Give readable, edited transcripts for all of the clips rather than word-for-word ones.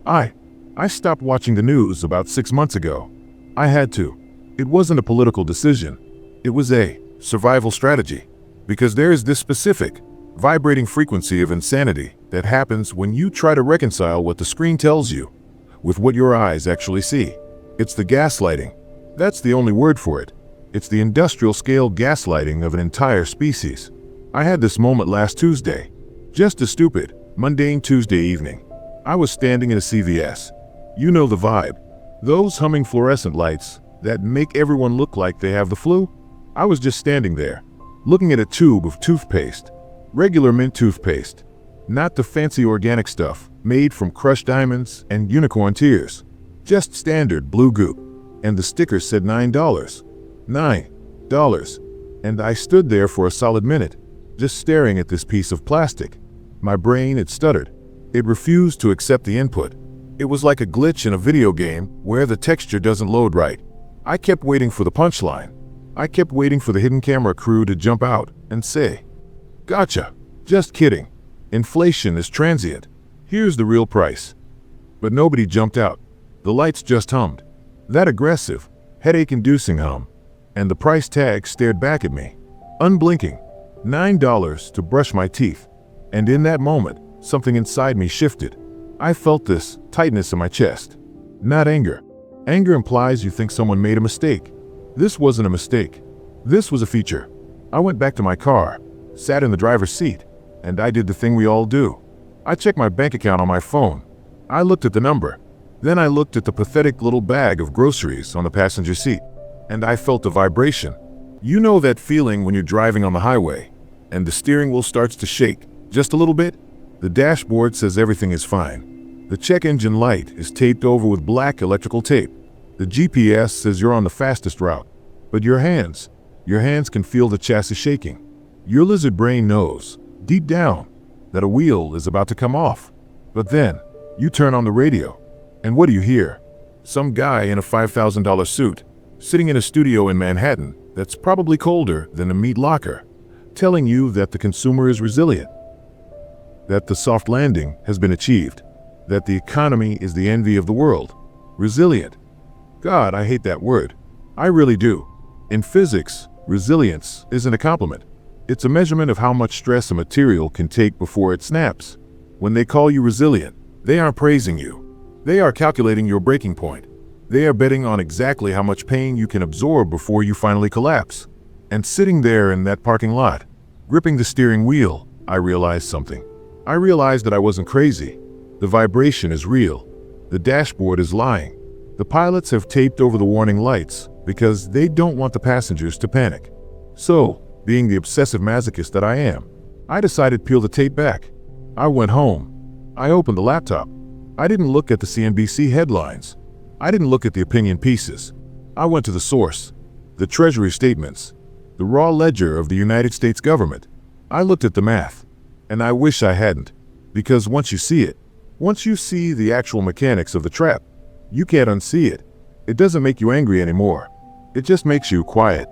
I stopped watching the news about 6 months ago. I had to. It wasn't a political decision. It was a survival strategy. Because there is this specific, vibrating frequency of insanity that happens when you try to reconcile what the screen tells you with what your eyes actually see. It's the gaslighting. That's the only word for it. It's the industrial-scale gaslighting of an entire species. I had this moment last Tuesday. Just a stupid, mundane Tuesday evening. I was standing in a CVS. You know the vibe. Those humming fluorescent lights that make everyone look like they have the flu? I was just standing there, looking at a tube of toothpaste. Regular mint toothpaste. Not the fancy organic stuff made from crushed diamonds and unicorn tears. Just standard blue goop. And the sticker said $9. $9. And I stood there for a solid minute, just staring at this piece of plastic. My brain had stuttered. It refused to accept the input. It was like a glitch in a video game where the texture doesn't load right. I kept waiting for the punchline. I kept waiting for the hidden camera crew to jump out and say, "Gotcha. Just kidding. Inflation is transient. Here's the real price." But nobody jumped out. The lights just hummed. That aggressive, headache-inducing hum. And the price tag stared back at me, unblinking. $9 to brush my teeth. And in that moment, something inside me shifted. I felt this tightness in my chest. Not anger. Anger implies you think someone made a mistake. This wasn't a mistake. This was a feature. I went back to my car, sat in the driver's seat, and I did the thing we all do. I checked my bank account on my phone. I looked at the number. Then I looked at the pathetic little bag of groceries on the passenger seat, and I felt a vibration. You know that feeling when you're driving on the highway, and the steering wheel starts to shake just a little bit? The dashboard says everything is fine. The check engine light is taped over with black electrical tape. The GPS says you're on the fastest route. But your hands can feel the chassis shaking. Your lizard brain knows, deep down, that a wheel is about to come off. But then, you turn on the radio, and what do you hear? Some guy in a $5,000 suit, sitting in a studio in Manhattan that's probably colder than a meat locker, telling you that the consumer is resilient, that the soft landing has been achieved, that the economy is the envy of the world. Resilient. God, I hate that word. I really do. In physics, resilience isn't a compliment. It's a measurement of how much stress a material can take before it snaps. When they call you resilient, they aren't praising you. They are calculating your breaking point. They are betting on exactly how much pain you can absorb before you finally collapse. And sitting there in that parking lot, gripping the steering wheel, I realized something. I realized that I wasn't crazy. The vibration is real. The dashboard is lying. The pilots have taped over the warning lights because they don't want the passengers to panic. So, being the obsessive masochist that I am, I decided to peel the tape back. I went home. I opened the laptop. I didn't look at the CNBC headlines. I didn't look at the opinion pieces. I went to the source, the Treasury statements, the raw ledger of the United States government. I looked at the math, and I wish I hadn't, because once you see it, once you see the actual mechanics of the trap, you can't unsee it. It doesn't make you angry anymore. It just makes you quiet.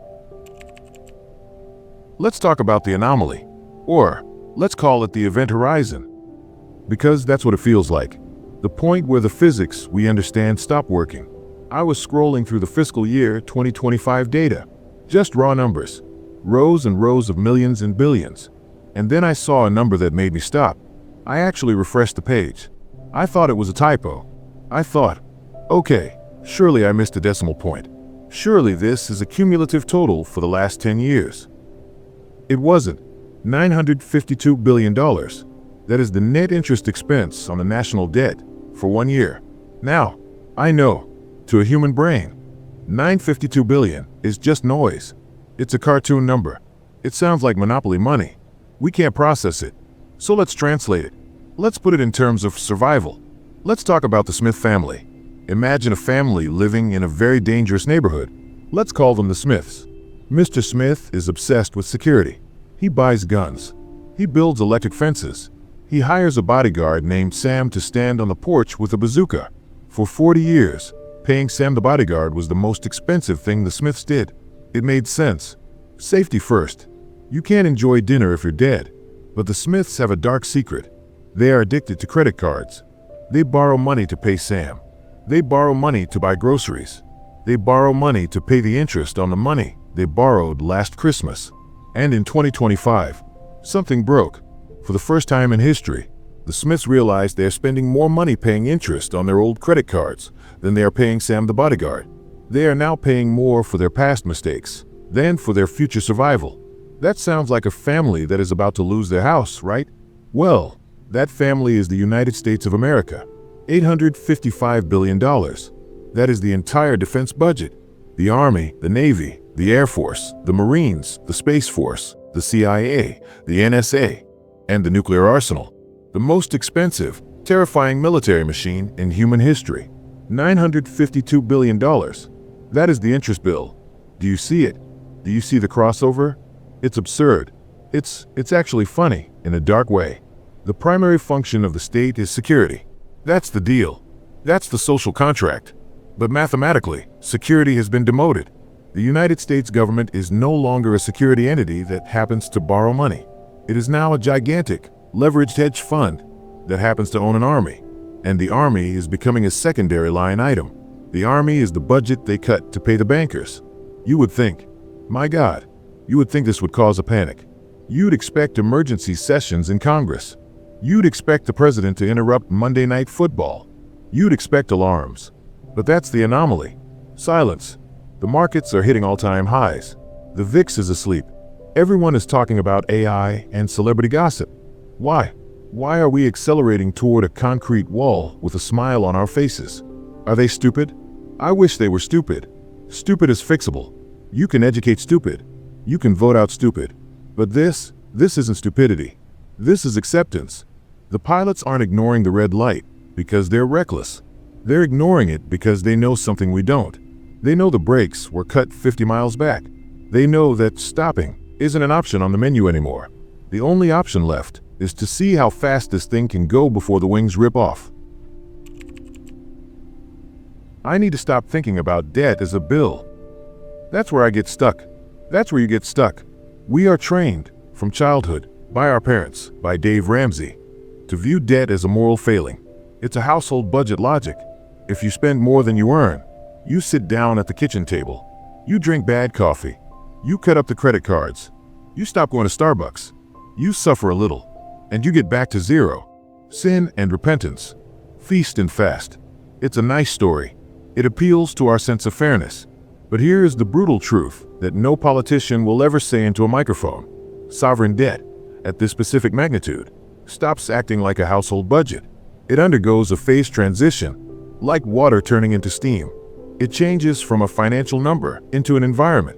Let's talk about the anomaly, or let's call it the event horizon, because that's what it feels like. The point where the physics we understand stop working. I was scrolling through the fiscal year 2025 data, just raw numbers, rows and rows of millions and billions. And then I saw a number that made me stop. I actually refreshed the page. I thought it was a typo. I thought, okay, surely I missed a decimal point. Surely this is a cumulative total for the last 10 years. It wasn't. $952 billion. That is the net interest expense on the national debt for 1 year. Now, I know, to a human brain, $952 billion is just noise. It's a cartoon number. It sounds like monopoly money. We can't process it. So let's translate it. Let's put it in terms of survival. Let's talk about the Smith family. Imagine a family living in a very dangerous neighborhood. Let's call them the Smiths. Mr. Smith is obsessed with security. He buys guns. He builds electric fences. He hires a bodyguard named Sam to stand on the porch with a bazooka. For 40 years, paying Sam the bodyguard was the most expensive thing the Smiths did. It made sense. Safety first. You can't enjoy dinner if you're dead. But the Smiths have a dark secret. They are addicted to credit cards. They borrow money to pay Sam. They borrow money to buy groceries. They borrow money to pay the interest on the money they borrowed last Christmas. And in 2025, something broke. For the first time in history, the Smiths realized they're spending more money paying interest on their old credit cards than they are paying Sam the bodyguard. They are now paying more for their past mistakes than for their future survival. That sounds like a family that is about to lose their house, right? Well, that family is the United States of America. $855 billion. That is the entire defense budget. The Army, the Navy, the Air Force, the Marines, the Space Force, the CIA, the NSA, and the nuclear arsenal. The most expensive, terrifying military machine in human history. $952 billion. That is the interest bill. Do you see it? Do you see the crossover? It's absurd. It's actually funny, in a dark way. The primary function of the state is security. That's the deal. That's the social contract. But mathematically, security has been demoted. The United States government is no longer a security entity that happens to borrow money. It is now a gigantic, leveraged hedge fund that happens to own an army. And the army is becoming a secondary line item. The army is the budget they cut to pay the bankers. You would think, my God, you would think this would cause a panic. You'd expect emergency sessions in Congress. You'd expect the president to interrupt Monday Night Football. You'd expect alarms. But that's the anomaly. Silence. The markets are hitting all-time highs. The VIX is asleep. Everyone is talking about AI and celebrity gossip. Why? Why are we accelerating toward a concrete wall with a smile on our faces? Are they stupid? I wish they were stupid. Stupid is fixable. You can educate stupid. You can vote out stupid. But this isn't stupidity. This is acceptance. The pilots aren't ignoring the red light because they're reckless. They're ignoring it because they know something we don't. They know the brakes were cut 50 miles back. They know that stopping isn't an option on the menu anymore. The only option left is to see how fast this thing can go before the wings rip off. I need to stop thinking about debt as a bill. That's where I get stuck. That's where you get stuck. We are trained, from childhood, by our parents, by Dave Ramsey, to view debt as a moral failing. It's a household budget logic. If you spend more than you earn, you sit down at the kitchen table. You drink bad coffee. You cut up the credit cards. You stop going to Starbucks. You suffer a little, and you get back to zero. Sin and repentance. Feast and fast. It's a nice story. It appeals to our sense of fairness. But here is the brutal truth that no politician will ever say into a microphone. Sovereign debt, at this specific magnitude, stops acting like a household budget. It undergoes a phase transition, like water turning into steam. It changes from a financial number into an environment.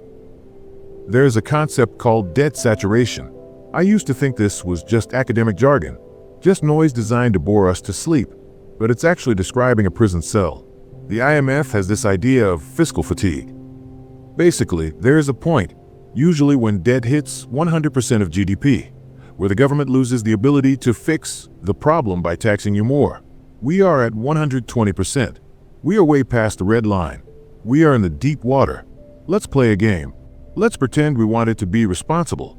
There is a concept called debt saturation. I used to think this was just academic jargon, just noise designed to bore us to sleep, but it's actually describing a prison cell. The IMF has this idea of fiscal fatigue. Basically, there is a point, usually when debt hits 100% of GDP, where the government loses the ability to fix the problem by taxing you more. We are at 120%. We are way past the red line. We are in the deep water. Let's play a game. Let's pretend we want it to be responsible.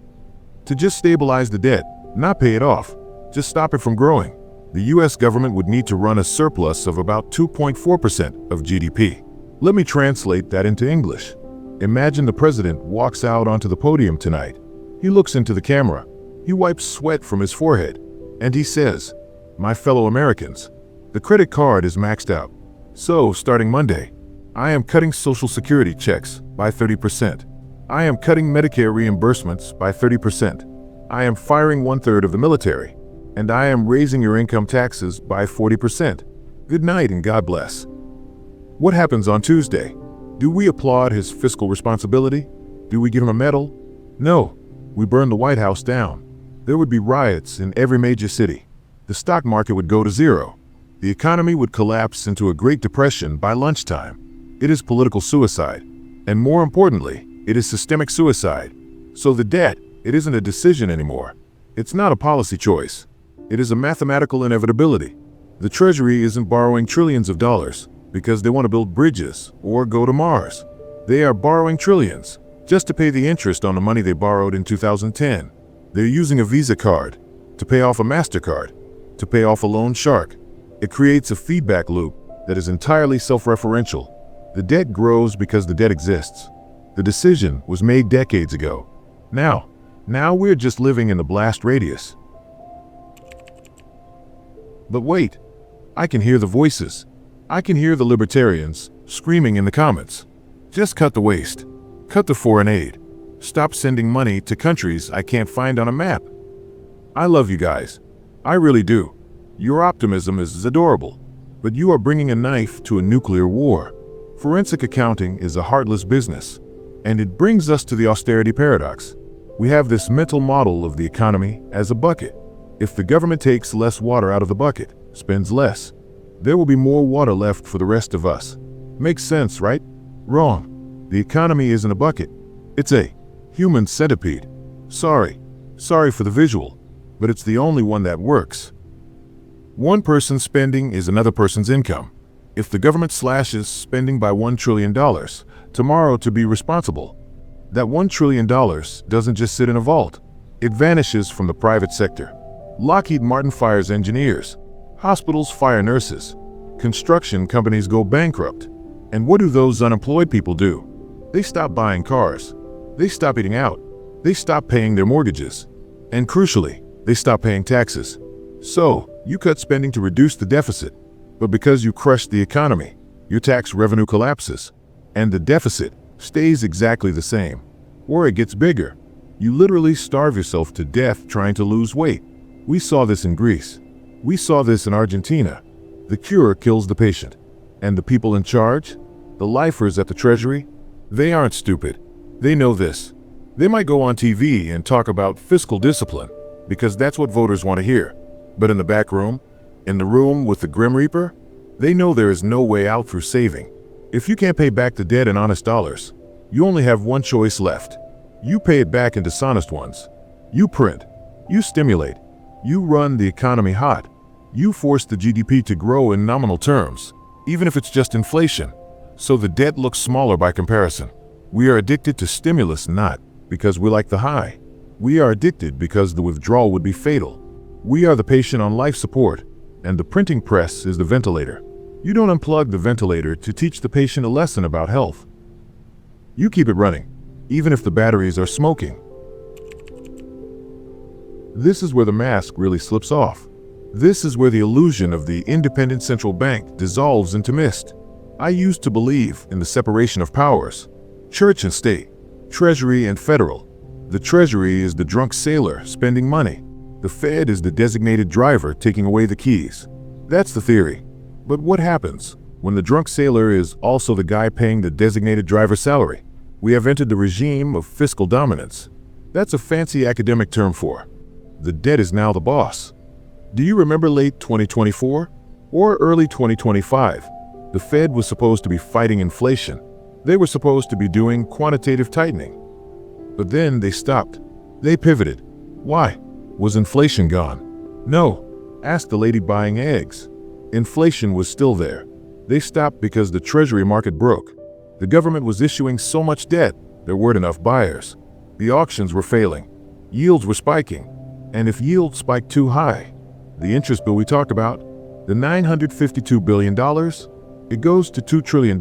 To just stabilize the debt, not pay it off, just stop it from growing. The US government would need to run a surplus of about 2.4% of GDP. Let me translate that into English. Imagine the president walks out onto the podium tonight. He looks into the camera. He wipes sweat from his forehead. And he says, "My fellow Americans, the credit card is maxed out. So, starting Monday, I am cutting Social Security checks by 30%. I am cutting Medicare reimbursements by 30%. I am firing 1/3 of the military. And I am raising your income taxes by 40%. Good night and God bless." What happens on Tuesday? Do we applaud his fiscal responsibility? Do we give him a medal? No. We burn the White House down. There would be riots in every major city. The stock market would go to zero. The economy would collapse into a Great Depression by lunchtime. It is political suicide. And more importantly, it is systemic suicide. So the debt, it isn't a decision anymore. It's not a policy choice. It is a mathematical inevitability. The Treasury isn't borrowing trillions of dollars because they want to build bridges or go to Mars. They are borrowing trillions just to pay the interest on the money they borrowed in 2010. They're using a Visa card to pay off a MasterCard, to pay off a loan shark. It creates a feedback loop that is entirely self-referential. The debt grows because the debt exists. The decision was made decades ago. Now we're just living in the blast radius. But wait, I can hear the voices. I can hear the libertarians screaming in the comments. Just cut the waste. Cut the foreign aid. Stop sending money to countries I can't find on a map. I love you guys. I really do. Your optimism is adorable. But you are bringing a knife to a nuclear war. Forensic accounting is a heartless business. And it brings us to the austerity paradox. We have this mental model of the economy as a bucket. If the government takes less water out of the bucket, spends less, there will be more water left for the rest of us. Makes sense, right? Wrong. The economy isn't a bucket. It's a human centipede. Sorry for the visual, but it's the only one that works. One person's spending is another person's income. If the government slashes spending by $1 trillion tomorrow to be responsible, that $1 trillion doesn't just sit in a vault. It vanishes from the private sector. Lockheed Martin fires engineers. Hospitals fire nurses. Construction companies go bankrupt. And what do those unemployed people do? They stop buying cars. They stop eating out. They stop paying their mortgages. And crucially, they stop paying taxes. So, you cut spending to reduce the deficit. But because you crushed the economy, your tax revenue collapses. And the deficit stays exactly the same. Or it gets bigger. You literally starve yourself to death trying to lose weight. We saw this in Greece. We saw this in Argentina. The cure kills the patient. And the people in charge, the lifers at the Treasury, they aren't stupid. They know this. They might go on TV and talk about fiscal discipline because that's what voters want to hear. But in the back room, in the room with the Grim Reaper, they know there is no way out through saving. If you can't pay back the debt in honest dollars, you only have one choice left. You pay it back in dishonest ones. You print. You stimulate. You run the economy hot. You force the GDP to grow in nominal terms, even if it's just inflation, so the debt looks smaller by comparison. We are addicted to stimulus not because we like the high. We are addicted because the withdrawal would be fatal. We are the patient on life support, and the printing press is the ventilator. You don't unplug the ventilator to teach the patient a lesson about health. You keep it running, even if the batteries are smoking. This is where the mask really slips off. This is where the illusion of the independent central bank dissolves into mist. I used to believe in the separation of powers, church and state, treasury and federal. The treasury is the drunk sailor spending money. The Fed is the designated driver taking away the keys. That's the theory. But what happens when the drunk sailor is also the guy paying the designated driver's salary? We have entered the regime of fiscal dominance. That's a fancy academic term for the debt is now the boss. Do you remember late 2024 or early 2025? The Fed was supposed to be fighting inflation. They were supposed to be doing quantitative tightening. But then they stopped. They pivoted. Why? Was inflation gone? No. Ask the lady buying eggs. Inflation was still there. They stopped because the treasury market broke. The government was issuing so much debt, there weren't enough buyers. The auctions were failing. Yields were spiking. And if yields spiked too high, the interest bill we talked about, the $952 billion, it goes to $2 trillion.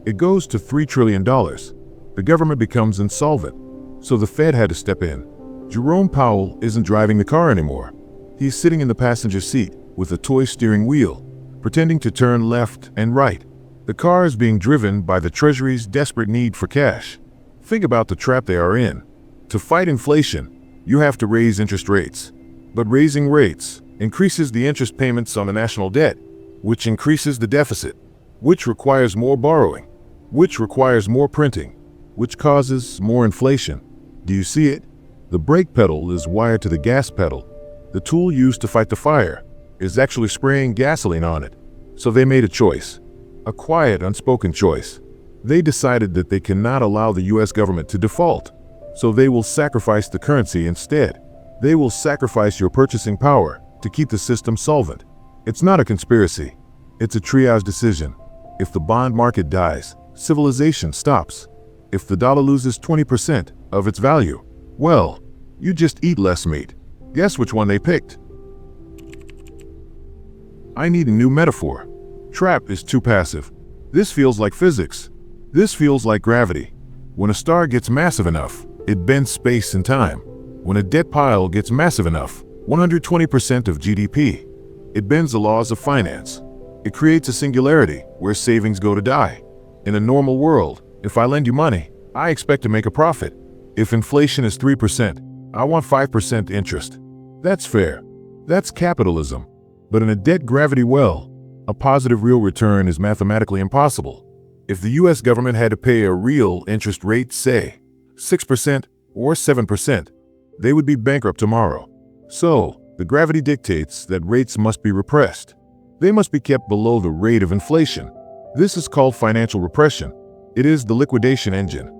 It goes to $3 trillion. The government becomes insolvent. So the Fed had to step in. Jerome Powell isn't driving the car anymore. He's sitting in the passenger seat with a toy steering wheel, pretending to turn left and right. The car is being driven by the Treasury's desperate need for cash. Think about the trap they are in. To fight inflation, you have to raise interest rates. But raising rates increases the interest payments on the national debt, which increases the deficit, which requires more borrowing, which requires more printing, which causes more inflation. Do you see it? The brake pedal is wired to the gas pedal. The tool used to fight the fire is actually spraying gasoline on it. So they made a choice, a quiet, unspoken choice. They decided that they cannot allow the US government to default. So they will sacrifice the currency instead. They will sacrifice your purchasing power to keep the system solvent. It's not a conspiracy. It's a triage decision. If the bond market dies, civilization stops. If the dollar loses 20% of its value, well, you just eat less meat. Guess which one they picked? I need a new metaphor. Trap is too passive. This feels like physics. This feels like gravity. When a star gets massive enough, it bends space and time. When a debt pile gets massive enough, 120% of GDP, it bends the laws of finance. It creates a singularity where savings go to die. In a normal world, if I lend you money, I expect to make a profit. If inflation is 3%, I want 5% interest. That's fair. That's capitalism. But in a debt gravity well, a positive real return is mathematically impossible. If the US government had to pay a real interest rate, say, 6% or 7%, they would be bankrupt tomorrow. So, the gravity dictates that rates must be repressed. They must be kept below the rate of inflation. This is called financial repression. It is the liquidation engine.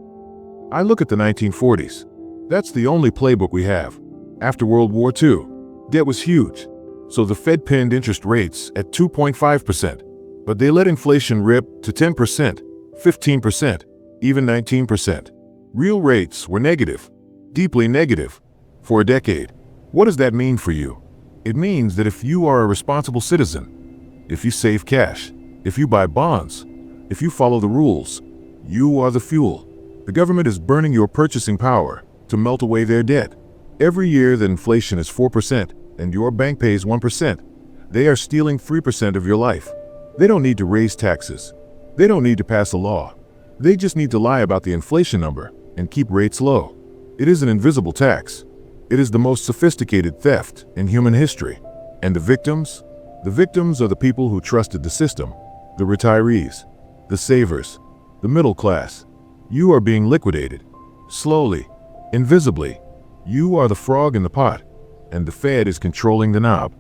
I look at the 1940s. That's the only playbook we have. After World War II, debt was huge. So the Fed pinned interest rates at 2.5%. But they let inflation rip to 10%, 15%, even 19%. Real rates were negative, deeply negative, for a decade. What does that mean for you? It means that if you are a responsible citizen, if you save cash, if you buy bonds, if you follow the rules, you are the fuel. The government is burning your purchasing power to melt away their debt. Every year that inflation is 4% and your bank pays 1%, they are stealing 3% of your life. They don't need to raise taxes. They don't need to pass a law. They just need to lie about the inflation number and keep rates low. It is an invisible tax. It is the most sophisticated theft in human history. And the victims? The victims are the people who trusted the system, the retirees, the savers, the middle class. You are being liquidated. Slowly, invisibly. You are the frog in the pot, and the Fed is controlling the knob.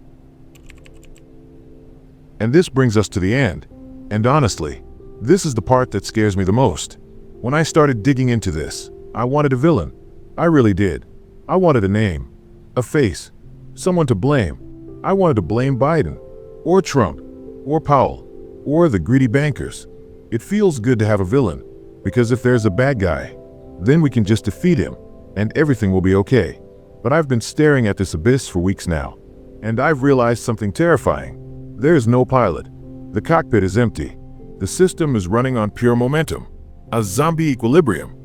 And this brings us to the end. And honestly, this is the part that scares me the most. When I started digging into this, I wanted a villain. I really did. I wanted a name, a face, someone to blame. I wanted to blame Biden, or Trump, or Powell, or the greedy bankers. It feels good to have a villain, because if there's a bad guy, then we can just defeat him, and everything will be okay. But I've been staring at this abyss for weeks now, and I've realized something terrifying. There's no pilot. The cockpit is empty. The system is running on pure momentum, a zombie equilibrium.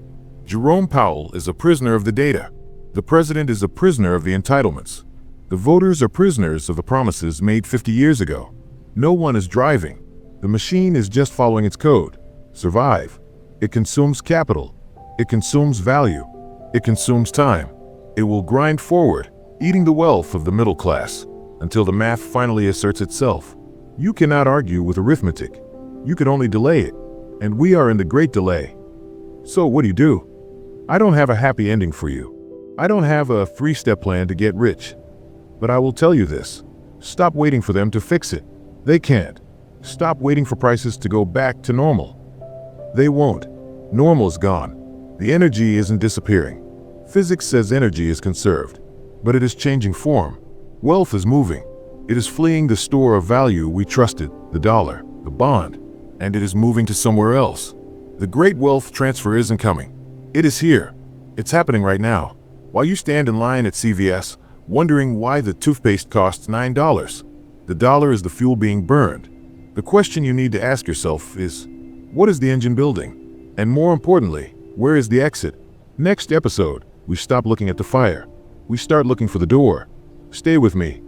Jerome Powell is a prisoner of the data. The president is a prisoner of the entitlements. The voters are prisoners of the promises made 50 years ago. No one is driving. The machine is just following its code. Survive. It consumes capital. It consumes value. It consumes time. It will grind forward, eating the wealth of the middle class, until the math finally asserts itself. You cannot argue with arithmetic. You can only delay it. And we are in the great delay. So what do? I don't have a happy ending for you. I don't have a 3-step plan to get rich. But I will tell you this. Stop waiting for them to fix it. They can't. Stop waiting for prices to go back to normal. They won't. Normal is gone. The energy isn't disappearing. Physics says energy is conserved, but it is changing form. Wealth is moving. It is fleeing the store of value we trusted, the dollar, the bond, and it is moving to somewhere else. The great wealth transfer isn't coming. It is here. It's happening right now. While you stand in line at CVS, wondering why the toothpaste costs $9, the dollar is the fuel being burned. The question you need to ask yourself is, what is the engine building? And more importantly, where is the exit? Next episode, we stop looking at the fire. We start looking for the door. Stay with me.